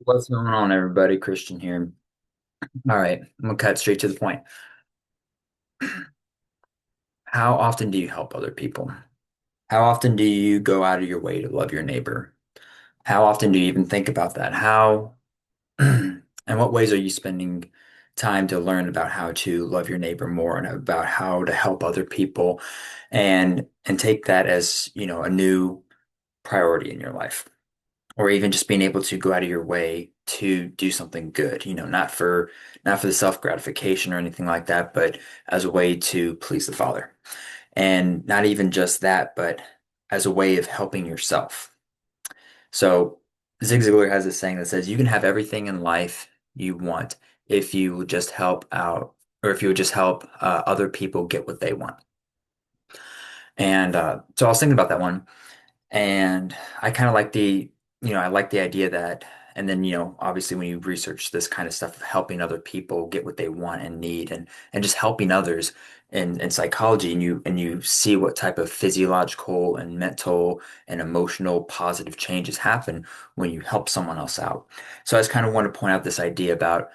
What's going on, everybody? Christian here. All right, I'm gonna cut straight to the point. How often do you help other people? How often do you go out of your way to love your neighbor? How often do you even think about that? How and what ways are you spending time to learn about how to love your neighbor more and about how to help other people and take that as, a new priority in your life? Or even just being able to go out of your way to do something good, not for the self-gratification or anything like that, but as a way to please the Father. And not even just that, but as a way of helping yourself. So Zig Ziglar has this saying that says you can have everything in life you want if you would just help out, or if you would just help other people get what they want. And so I was thinking about that one. And I kind of like I like the idea that, and then, obviously when you research this kind of stuff of helping other people get what they want and need and just helping others in psychology and you see what type of physiological and mental and emotional positive changes happen when you help someone else out. So I just kind of want to point out this idea about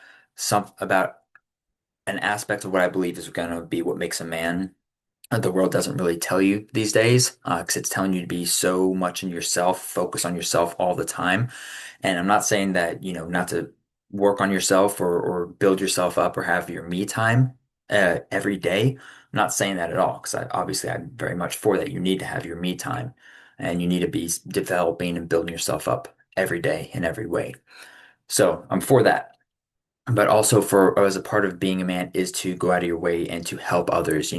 an aspect of what I believe is going to be what makes a man the world doesn't really tell you these days because it's telling you to be so much in yourself, focus on yourself all the time. And I'm not saying that, not to work on yourself or build yourself up or have your me time every day. I'm not saying that at all because obviously I'm very much for that. You need to have your me time and you need to be developing and building yourself up every day in every way. So I'm for that. But also for as a part of being a man is to go out of your way and to help others.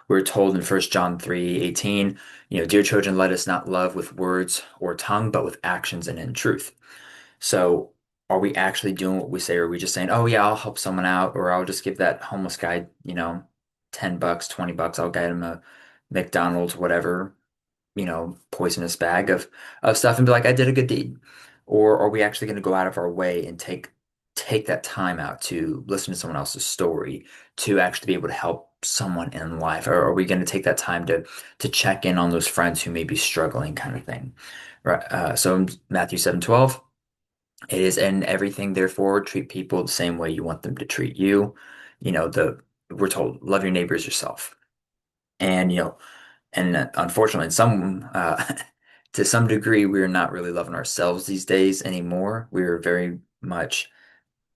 We're told in 1 John 3:18, dear children, let us not love with words or tongue, but with actions and in truth. So are we actually doing what we say, or are we just saying, oh yeah, I'll help someone out, or I'll just give that homeless guy, $10, $20, I'll get him a McDonald's, whatever, poisonous bag of stuff and be like, I did a good deed? Or are we actually going to go out of our way and take that time out to listen to someone else's story, to actually be able to help someone in life? Or are we going to take that time to check in on those friends who may be struggling kind of thing? Right. So in Matthew 7:12, it is in everything, therefore, treat people the same way you want them to treat you. We're told, love your neighbors yourself. And, unfortunately, to some degree, we're not really loving ourselves these days anymore. We're very much,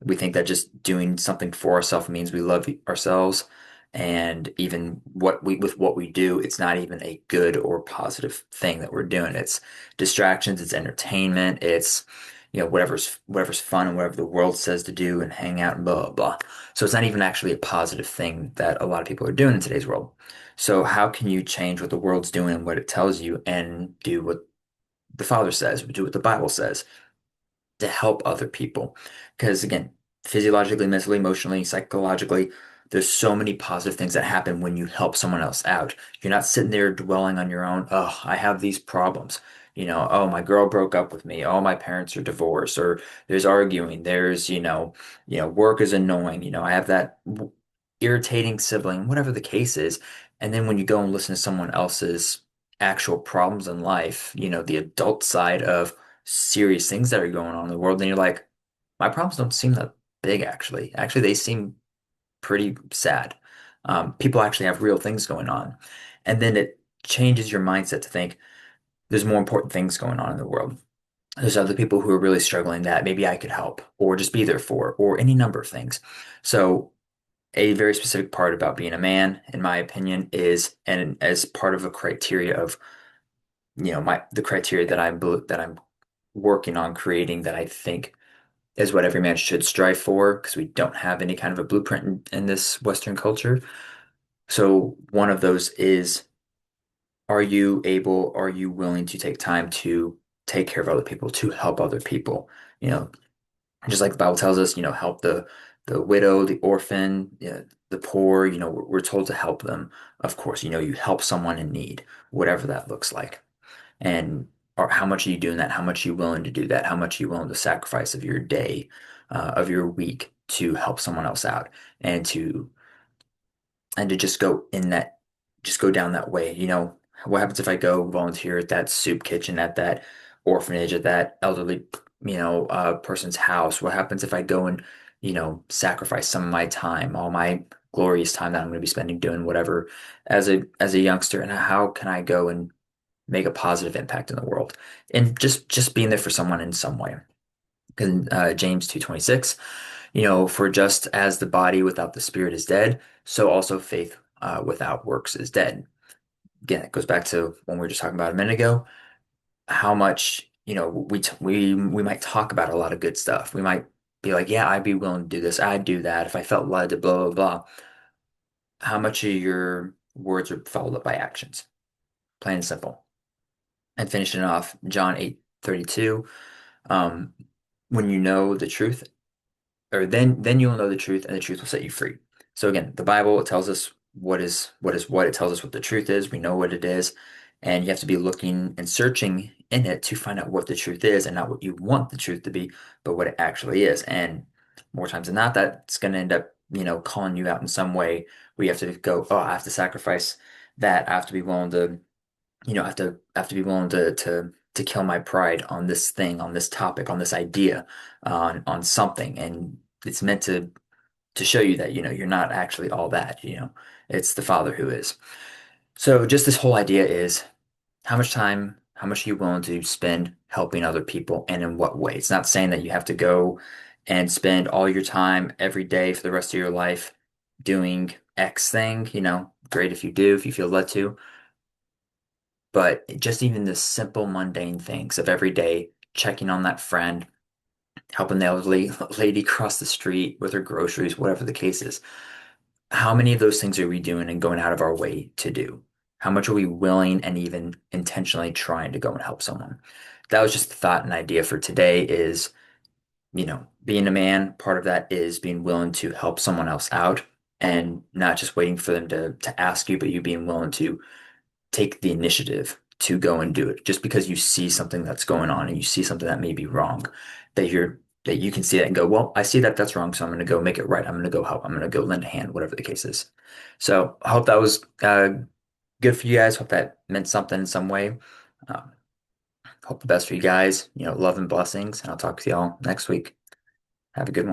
we think that just doing something for ourselves means we love ourselves. And even with what we do, it's not even a good or positive thing that we're doing. It's distractions, it's entertainment, it's, whatever's fun and whatever the world says to do and hang out and blah, blah, blah. So it's not even actually a positive thing that a lot of people are doing in today's world. So how can you change what the world's doing and what it tells you and do what the Father says, do what the Bible says to help other people? Because again, physiologically, mentally, emotionally, psychologically, there's so many positive things that happen when you help someone else out. You're not sitting there dwelling on your own. Oh, I have these problems. Oh, my girl broke up with me. Oh, my parents are divorced, or there's arguing. There's, work is annoying. I have that irritating sibling, whatever the case is. And then when you go and listen to someone else's actual problems in life, the adult side of serious things that are going on in the world, then you're like, my problems don't seem that big, actually. Actually, they seem pretty sad. People actually have real things going on. And then it changes your mindset to think there's more important things going on in the world. There's other people who are really struggling that maybe I could help or just be there for, or any number of things. So a very specific part about being a man, in my opinion, is, and as part of a criteria of, the criteria that I'm working on creating, that I think is what every man should strive for, because we don't have any kind of a blueprint in this Western culture. So one of those is, are you willing to take time to take care of other people, to help other people? You know, just like the Bible tells us, help the widow, the orphan, the poor, we're told to help them. Of course, you help someone in need, whatever that looks like. And or how much are you doing that? How much are you willing to do that? How much are you willing to sacrifice of your day, of your week to help someone else out and to just go down that way. What happens if I go volunteer at that soup kitchen, at that orphanage, at that elderly? a person's house? What happens if I go and, sacrifice some of my time, all my glorious time that I'm going to be spending doing whatever as a youngster? And how can I go and make a positive impact in the world? And just being there for someone in some way. In James 2:26, for just as the body without the spirit is dead, so also faith without works is dead. Again, it goes back to when we were just talking about a minute ago, how much, we might talk about a lot of good stuff. We might be like, yeah, I'd be willing to do this. I'd do that if I felt led to blah, blah, blah. How much of your words are followed up by actions? Plain and simple. And finishing off, John 8:32, um, when you know the truth, or then you will know the truth, and the truth will set you free. So again, the Bible, it tells us what. It tells us what the truth is. We know what it is, and you have to be looking and searching in it to find out what the truth is, and not what you want the truth to be, but what it actually is. And more times than not, that's going to end up, calling you out in some way where you have to go, oh, I have to sacrifice that. I have to be willing to, I have to be willing to kill my pride on this thing, on this topic, on this idea, on something. And it's meant to show you that, you're not actually all that, it's the Father who is. So just this whole idea is how much time, how much are you willing to spend helping other people, and in what way? It's not saying that you have to go and spend all your time every day for the rest of your life doing X thing, great if you do, if you feel led to, but just even the simple mundane things of every day, checking on that friend, helping the elderly lady cross the street with her groceries, whatever the case is. How many of those things are we doing and going out of our way to do? How much are we willing and even intentionally trying to go and help someone? That was just the thought and idea for today is, being a man, part of that is being willing to help someone else out and not just waiting for them to ask you, but you being willing to take the initiative to go and do it just because you see something that's going on and you see something that may be wrong, that you can see that and go, well, I see that that's wrong, so I'm going to go make it right. I'm going to go help. I'm going to go lend a hand, whatever the case is. So I hope that was good for you guys. Hope that meant something in some way. Um, Hope the best for you guys. Love and blessings, and I'll talk to y'all next week. Have a good one.